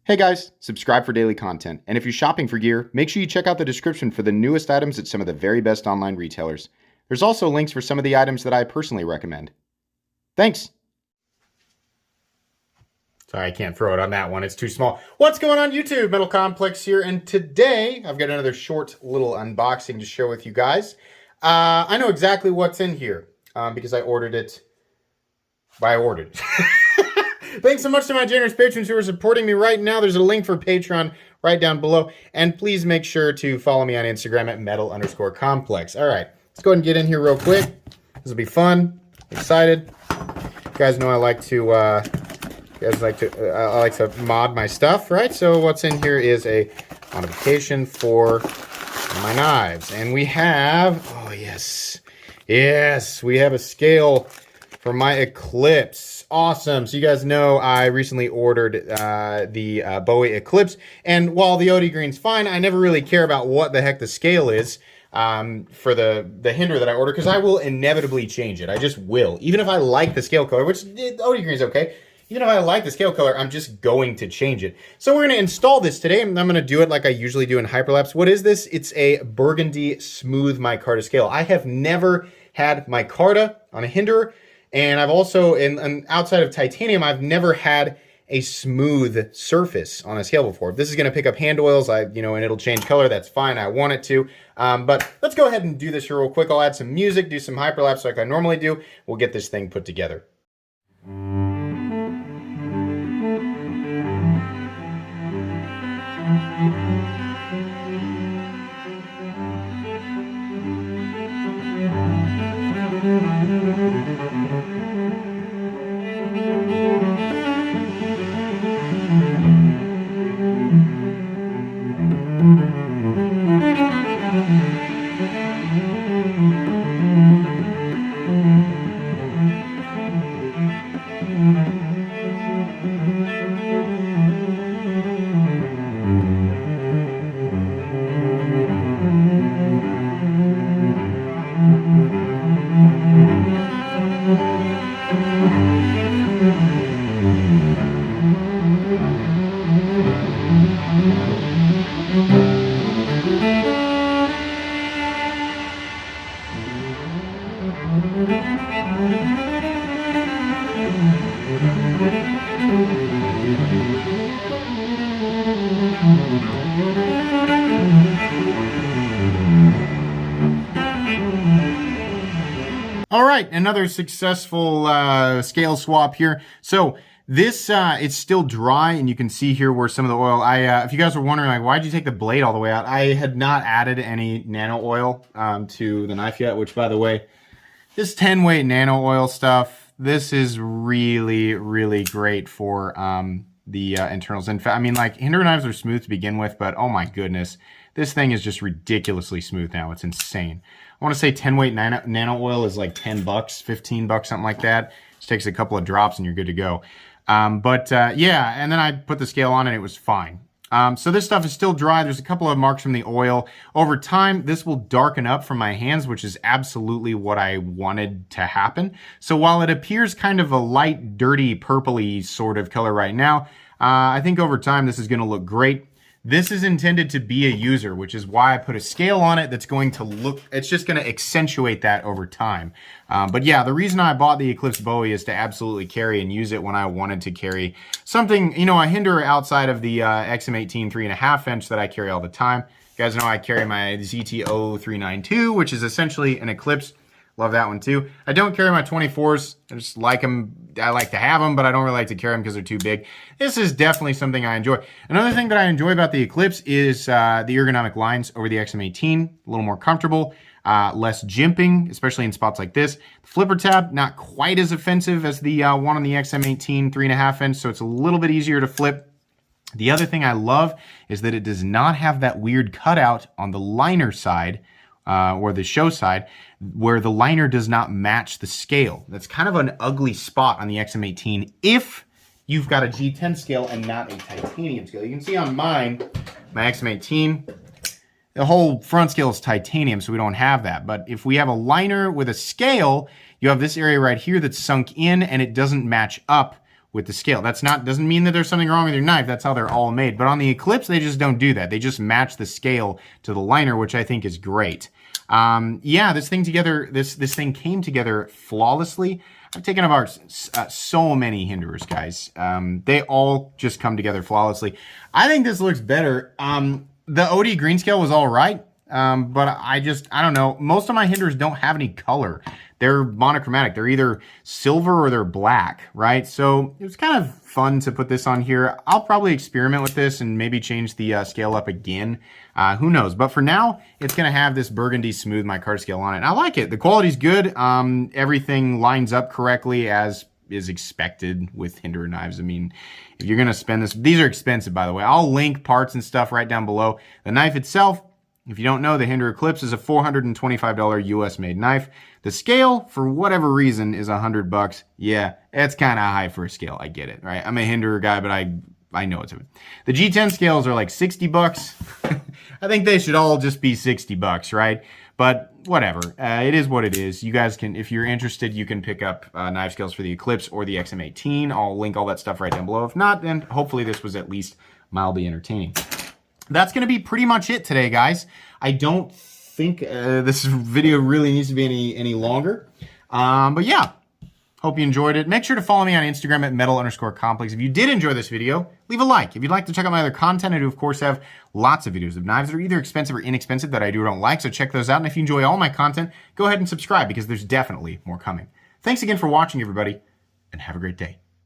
Hey guys, subscribe for daily content, and if you're shopping for gear, make sure you check out the description for the newest items at some of the very best online retailers. There's also links for some of the items that I personally recommend. Thanks! Sorry, I can't throw it on that one. It's too small. What's going on YouTube? Metal Complex here, and today I've got another short little unboxing to share with you guys. I know exactly what's in here because I ordered it. Thanks so much to my generous patrons who are supporting me right now. There's a link for Patreon right down below. And please make sure to follow me on Instagram at metal_complex. All right, let's go ahead and get in here real quick. This will be fun. Excited. You guys know I like to mod my stuff, right? So what's in here is a modification for my knives. And we have, oh yes, we have a scale for my Eclipse. Awesome. So you guys know I recently ordered the Bowie Eclipse, and while the OD green's fine, I never really care about what the heck the scale is for the Hinderer that I ordered, because I will inevitably change it. I just will. Even if I like the scale color, which OD green's okay, even if I like the scale color, I'm just going to change it. So we're going to install this today, and I'm going to do it like I usually do in Hyperlapse. What is this? It's a burgundy smooth micarta scale. I have never had micarta on a Hinderer. And I've also, outside of titanium, I've never had a smooth surface on a scale before. This is going to pick up hand oils, and it'll change color. That's fine. I want it to. But let's go ahead and do this here real quick. I'll add some music, do some hyperlapse like I normally do. We'll get this thing put together. All right, another successful scale swap here. So this, it's still dry, and you can see here where some of the oil, if you guys were wondering, like, why'd you take the blade all the way out? I had not added any nano oil to the knife yet, which, by the way, this 10 weight nano oil stuff, this is really, really great for the internals. In fact, I mean, like, Hinderer knives are smooth to begin with, but oh my goodness, this thing is just ridiculously smooth now. It's insane. I want to say 10 weight nano oil is like $10, $15, something like that. Just takes a couple of drops and you're good to go. Yeah, and then I put the scale on and it was fine. So this stuff is still dry. There's a couple of marks from the oil. Over time, this will darken up from my hands, which is absolutely what I wanted to happen. So while it appears kind of a light, dirty, purpley sort of color right now, I think over time this is going to look great. This is intended to be a user, which is why I put a scale on it that's going to look, it's just going to accentuate that over time. But yeah, the reason I bought the Eclipse Bowie is to absolutely carry and use it when I wanted to carry something, a Hinderer outside of the XM18 3.5 inch that I carry all the time. You guys know I carry my ZTO 392, which is essentially an Eclipse. Love that one too. I don't carry my 24s. I just like them. I like to have them, but I don't really like to carry them because they're too big. This is definitely something I enjoy. Another thing that I enjoy about the Eclipse is the ergonomic lines over the XM18. A little more comfortable, less jimping, especially in spots like this. The flipper tab, not quite as offensive as the one on the XM18 3.5 inch, so it's a little bit easier to flip. The other thing I love is that it does not have that weird cutout on the liner side, or the show side, where the liner does not match the scale. That's kind of an ugly spot on the XM18 if you've got a G10 scale and not a titanium scale. You can see on mine, my XM18, the whole front scale is titanium, so we don't have that. But if we have a liner with a scale, you have this area right here that's sunk in and it doesn't match up with the scale. Doesn't mean that there's something wrong with your knife. That's how they're all made. But on the Eklipse, they just don't do that. They just match the scale to the liner, which I think is great. Yeah, this thing came together flawlessly. I've taken apart so many Hinderers, guys. They all just come together flawlessly. I think this looks better. The OD green scale was all right. But I don't know. Most of my Hinderers don't have any color. They're monochromatic. They're either silver or they're black, right? So it was kind of fun to put this on here. I'll probably experiment with this and maybe change the scale up again. Who knows? But for now, it's going to have this burgundy smooth micarta scale on it. And I like it. The quality's good. Everything lines up correctly as is expected with Hinderer knives. I mean, if you're going to spend this, these are expensive, by the way. I'll link parts and stuff right down below. The knife itself, if you don't know, the Hinderer Eklipse is a $425 US made knife. The scale, for whatever reason, is $100. Yeah, it's kind of high for a scale. I get it, right? I'm a Hinderer guy, but I know it's a... The G10 scales are like $60. I think they should all just be $60, right? But whatever. It is what it is. You guys can, if you're interested, you can pick up knife scales for the Eklipse or the XM18. I'll link all that stuff right down below. If not, then hopefully this was at least mildly entertaining. That's going to be pretty much it today, guys. I don't think this video really needs to be any longer. But yeah, hope you enjoyed it. Make sure to follow me on Instagram at metal_complex. If you did enjoy this video, leave a like. If you'd like to check out my other content, I do, of course, have lots of videos of knives that are either expensive or inexpensive that I do or don't like, so check those out. And if you enjoy all my content, go ahead and subscribe because there's definitely more coming. Thanks again for watching, everybody, and have a great day.